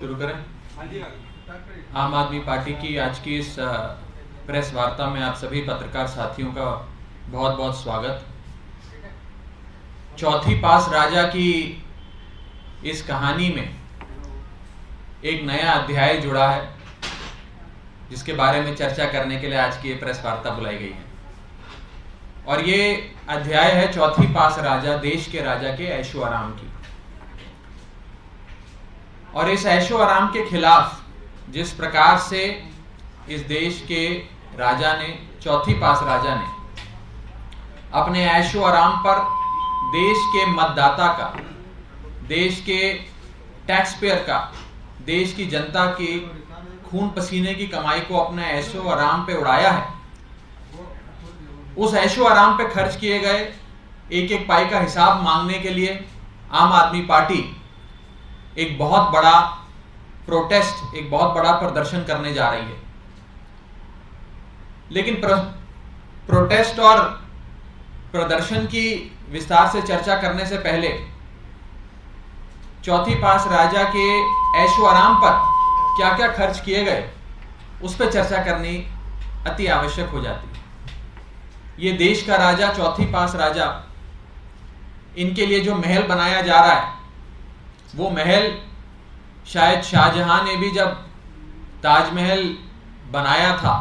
शुरू करें। आम आदमी पार्टी की आज की इस प्रेस वार्ता में आप सभी पत्रकार साथियों का बहुत बहुत स्वागत। चौथी पास राजा की इस कहानी में एक नया अध्याय जुड़ा है, जिसके बारे में चर्चा करने के लिए आज की ये प्रेस वार्ता बुलाई गई है। और ये अध्याय है चौथी पास राजा, देश के राजा के ऐशो आराम की। और इस ऐशो आराम के खिलाफ जिस प्रकार से इस देश के राजा ने, चौथी पास राजा ने अपने ऐशो आराम पर देश के मतदाता का, देश के टैक्स पेयर का, देश की जनता की खून पसीने की कमाई को अपने ऐशो आराम पे उड़ाया है, उस ऐशो आराम पे खर्च किए गए एक एक पाई का हिसाब मांगने के लिए आम आदमी पार्टी एक बहुत बड़ा प्रोटेस्ट, एक बहुत बड़ा प्रदर्शन करने जा रही है। लेकिन प्रोटेस्ट और प्रदर्शन की विस्तार से चर्चा करने से पहले चौथी पास राजा के ऐशो आराम पर क्या क्या खर्च किए गए उस पर चर्चा करनी अति आवश्यक हो जाती है। ये देश का राजा, चौथी पास राजा, इनके लिए जो महल बनाया जा रहा है, वो महल शायद शाहजहां ने भी जब ताजमहल बनाया था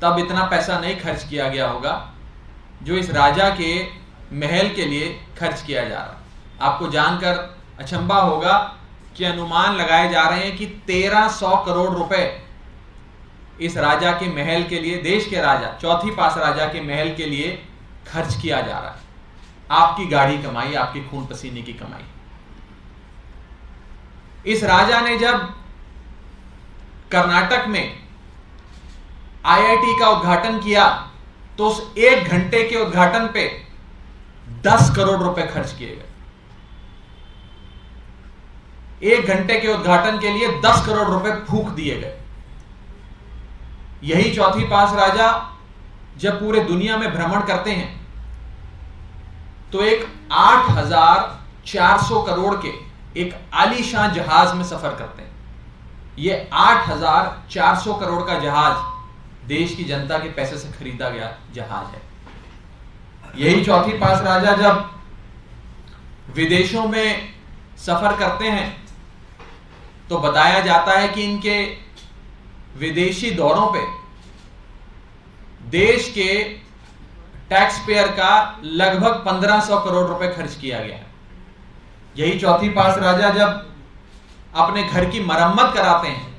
तब इतना पैसा नहीं खर्च किया गया होगा जो इस राजा के महल के लिए खर्च किया जा रहा है। आपको जानकर अचंभा होगा कि अनुमान लगाए जा रहे हैं कि 1300 करोड़ रुपए इस राजा के महल के लिए, देश के राजा, चौथी पास राजा के महल के लिए खर्च किया जा रहा है। आपकी गाढ़ी कमाई, आपकी खून पसीने की कमाई। इस राजा ने जब कर्नाटक में आईआईटी का उद्घाटन किया तो उस 1 घंटे के उद्घाटन पे 10 करोड़ रुपए खर्च किए गए। 1 घंटे के उद्घाटन के लिए 10 करोड़ रुपए फूंक दिए गए। यही चौथी पास राजा जब पूरे दुनिया में भ्रमण करते हैं तो एक 8,400 करोड़ के एक आलीशान जहाज में सफर करते हैं। यह 8,400 करोड़ का जहाज देश की जनता के पैसे से खरीदा गया जहाज है। यही चौथी पास राजा जब विदेशों में सफर करते हैं तो बताया जाता है कि इनके विदेशी दौरों पे देश के टैक्स पेयर का लगभग 1500 करोड़ रुपए खर्च किया गया है। यही चौथी पास राजा जब अपने घर की मरम्मत कराते हैं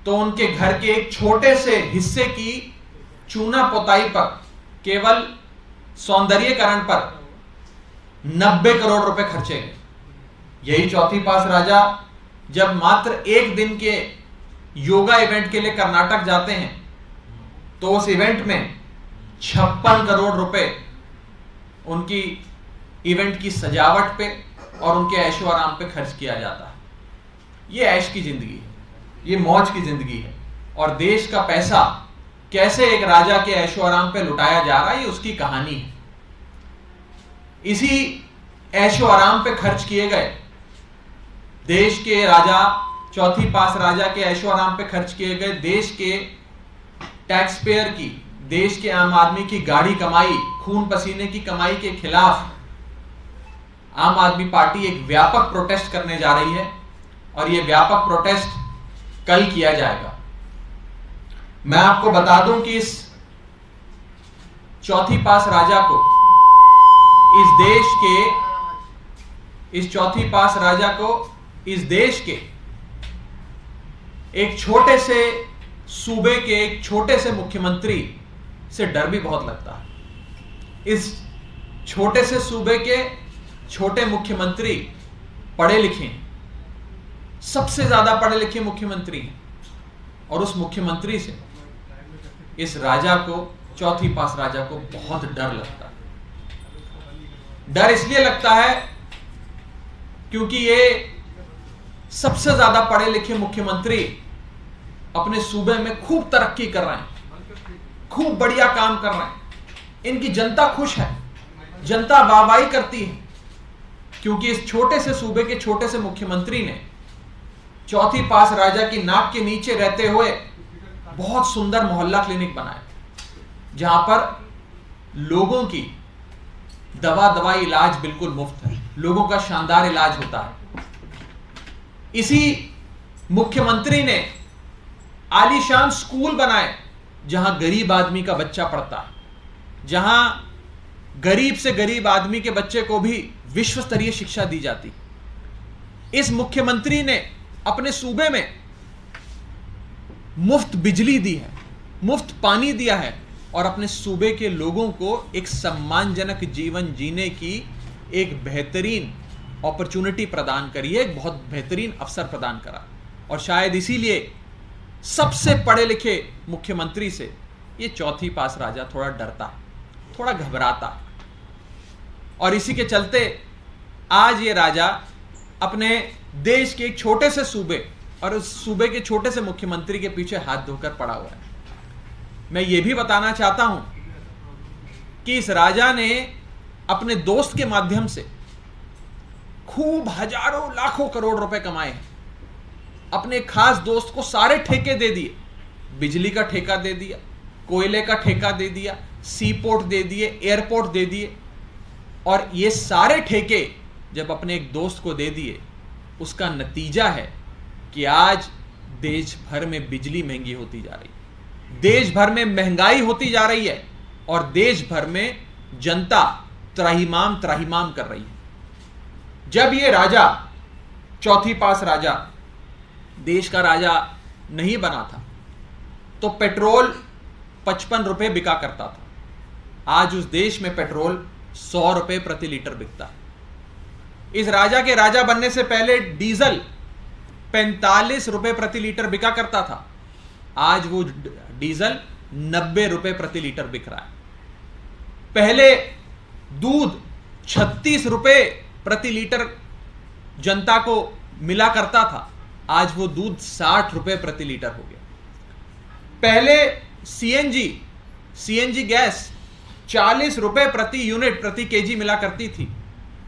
तो उनके घर के एक छोटे से हिस्से की चूना पोताई पर, केवल सौंदर्यीकरण पर 90 करोड़ रुपए खर्चे गए। यही चौथी पास राजा जब मात्र 1 दिन के योगा इवेंट के लिए कर्नाटक जाते हैं तो उस इवेंट में 56 करोड़ रुपए उनकी इवेंट की सजावट पे और उनके ऐशो आराम पे खर्च किया जाता है। ये ऐश की जिंदगी है, ये मौज की जिंदगी है। और देश का पैसा कैसे एक राजा के ऐशो आराम पे लुटाया जा रहा है, ये उसकी कहानी है। इसी ऐशो आराम पे खर्च किए गए देश के राजा, चौथी पास राजा के ऐशो आराम पे खर्च किए गए देश के टैक्स पेयर की, देश के आम आदमी की गाढ़ी कमाई, खून पसीने की कमाई के खिलाफ आम आदमी पार्टी एक व्यापक प्रोटेस्ट करने जा रही है। और यह व्यापक प्रोटेस्ट कल किया जाएगा। मैं आपको बता दूं कि इस चौथी पास राजा को, इस देश के, इस चौथी पास राजा को इस देश के एक छोटे से सूबे के एक छोटे से मुख्यमंत्री से डर भी बहुत लगता है। इस छोटे से सूबे के छोटे मुख्यमंत्री पढ़े लिखे, सबसे ज्यादा पढ़े लिखे मुख्यमंत्री हैं। और उस मुख्यमंत्री से इस राजा को, चौथी पास राजा को बहुत डर लगता है। डर इसलिए लगता है क्योंकि ये सबसे ज्यादा पढ़े लिखे मुख्यमंत्री अपने सूबे में खूब तरक्की कर रहे हैं, खूब बढ़िया काम कर रहे हैं। इनकी जनता खुश है, जनता वाहवाही करती है, क्योंकि इस छोटे से सूबे के छोटे से मुख्यमंत्री ने चौथी पास राजा की नाक के नीचे रहते हुए बहुत सुंदर मोहल्ला क्लिनिक बनाया, जहां पर लोगों की दवाई इलाज बिल्कुल मुफ्त है, लोगों का शानदार इलाज होता है। इसी मुख्यमंत्री ने आलीशान स्कूल बनाए जहां गरीब आदमी का बच्चा पढ़ता है, जहां गरीब से गरीब आदमी के बच्चे को भी विश्व स्तरीय शिक्षा दी जाती। इस मुख्यमंत्री ने अपने सूबे में मुफ्त बिजली दी है, मुफ्त पानी दिया है और अपने सूबे के लोगों को एक सम्मानजनक जीवन जीने की एक बेहतरीन अपॉर्चुनिटी प्रदान करी है, एक बहुत बेहतरीन अवसर प्रदान करा। और शायद इसीलिए सबसे पढ़े लिखे मुख्यमंत्री से ये चौथी पास राजा थोड़ा डरता है, थोड़ा घबराता है। और इसी के चलते आज ये राजा अपने देश के एक छोटे से सूबे और उस सूबे के छोटे से मुख्यमंत्री के पीछे हाथ धोकर पड़ा हुआ है। मैं ये भी बताना चाहता हूं कि इस राजा ने अपने दोस्त के माध्यम से खूब हजारों लाखों करोड़ रुपए कमाए हैं। अपने खास दोस्त को सारे ठेके दे दिए, बिजली का ठेका दे दिया, कोयले का ठेका दे दिया, सी पोर्ट दे दिए, एयरपोर्ट दे दिए। और ये सारे ठेके जब अपने एक दोस्त को दे दिए, उसका नतीजा है कि आज देश भर में बिजली महंगी होती जा रही है, देश भर में महंगाई होती जा रही है और देश भर में जनता त्राहिमाम त्राहिमाम कर रही है। जब ये राजा चौथी पास राजा देश का राजा नहीं बना था तो पेट्रोल 55 रुपए बिका करता था। आज उस देश में पेट्रोल 100 रुपए प्रति लीटर बिकता है। इस राजा के राजा बनने से पहले डीजल 45 रुपए प्रति लीटर बिका करता था, आज वो डीजल 90 रुपए प्रति लीटर बिक रहा है। पहले दूध 36 रुपए प्रति लीटर जनता को मिला करता था, आज वो दूध 60 रुपए प्रति लीटर हो गया। पहले सीएनजी गैस 40 रुपए प्रति यूनिट प्रति केजी मिला करती थी,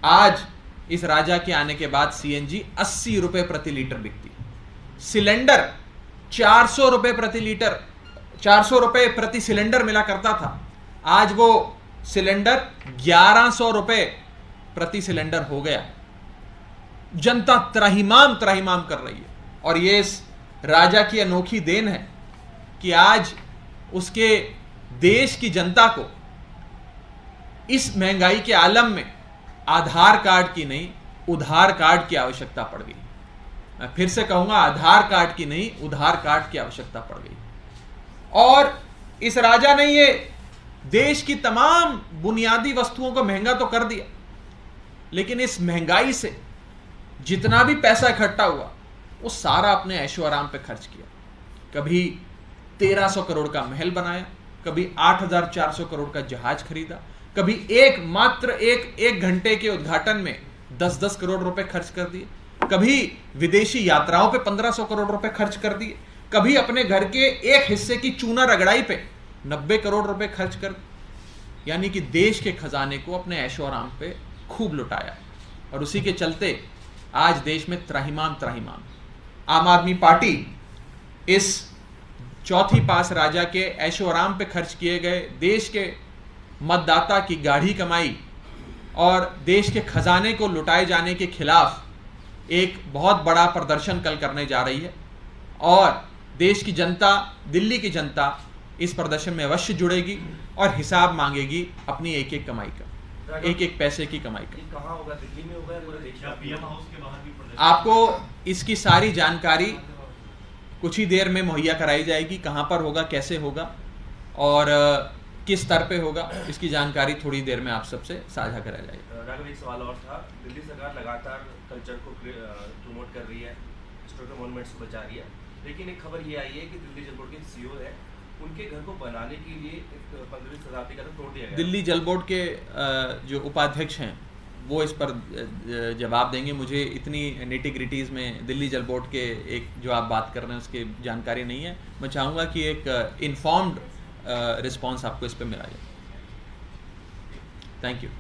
आज इस राजा के आने के बाद सीएनजी 80 रुपए प्रति लीटर बिकती है। सिलेंडर 400 रुपए प्रति लीटर 400 रुपए प्रति सिलेंडर मिला करता था, आज वो सिलेंडर 1100 रुपए प्रति सिलेंडर हो गया। जनता त्राहिमाम त्राहिमाम कर रही है और ये इस राजा की अनोखी देन है कि आज उसके देश की जनता को इस महंगाई के आलम में आधार कार्ड की नहीं उधार कार्ड की आवश्यकता पड़ गई। मैं फिर से कहूंगा, आधार कार्ड की नहीं उधार कार्ड की आवश्यकता पड़ गई। और इस राजा ने ये देश की तमाम बुनियादी वस्तुओं को महंगा तो कर दिया, लेकिन इस महंगाई से जितना भी पैसा इकट्ठा हुआ वो सारा अपने ऐशो आराम पे खर्च किया। कभी 1300 करोड़ का महल बनाया, कभी 8400 करोड़ का जहाज खरीदा, कभी एक घंटे के उद्घाटन में 10-10 करोड़ रुपए खर्च कर दिए, कभी विदेशी यात्राओं पे 1500 करोड़ रुपए खर्च कर दिए, कभी अपने घर के एक हिस्से की चूना रगड़ाई पे 90 करोड़ रुपए खर्च कर, यानी कि देश के खजाने को अपने ऐशो आराम पे खूब लुटाया। और उसी के चलते आज देश में त्राहिमाम त्राहिमाम। आम आदमी पार्टी इस चौथी पास राजा के ऐशो आराम पे खर्च किए गए देश के मतदाता की गाढ़ी कमाई और देश के खजाने को लुटाए जाने के खिलाफ एक बहुत बड़ा प्रदर्शन कल करने जा रही है। और देश की जनता, दिल्ली की जनता इस प्रदर्शन में अवश्य जुड़ेगी और हिसाब मांगेगी अपनी एक एक कमाई का, एक एक पैसे की कमाई का। कहाँ होगा? दिल्ली में होगा या पूरे देश में? पीएम हाउस के बाहर भी प्रदर्शन? आपको इसकी सारी जानकारी कुछ ही देर में मुहैया कराई जाएगी, कहाँ पर होगा, कैसे होगा और किस स्तर पे होगा, इसकी जानकारी थोड़ी देर में आप सबसे साझा कराया जाएगा। राघव, एक सवाल और था। दिल्ली सरकार लगातार कल्चर को प्रमोट कर रही है, हिस्टोरिकल मॉन्यूमेंट्स को बचा रही है, लेकिन एक खबर ये आई है कि दिल्ली जल बोर्ड के सीईओ है, उनके घर को बनाने के लिए 15वीं शताब्दी का तोड़ दिया गया। दिल्ली जल बोर्ड के जो उपाध्यक्ष हैं वो इस पर जवाब देंगे। मुझे इतनी निटी-ग्रिटीज़ में दिल्ली जल बोर्ड के एक जो आप बात कर रहे हैं उसकी जानकारी नहीं है। मैं चाहूँगा कि एक इन्फॉर्म्ड रिस्पॉन्स आपको इस पर मिला जाए। Thank you.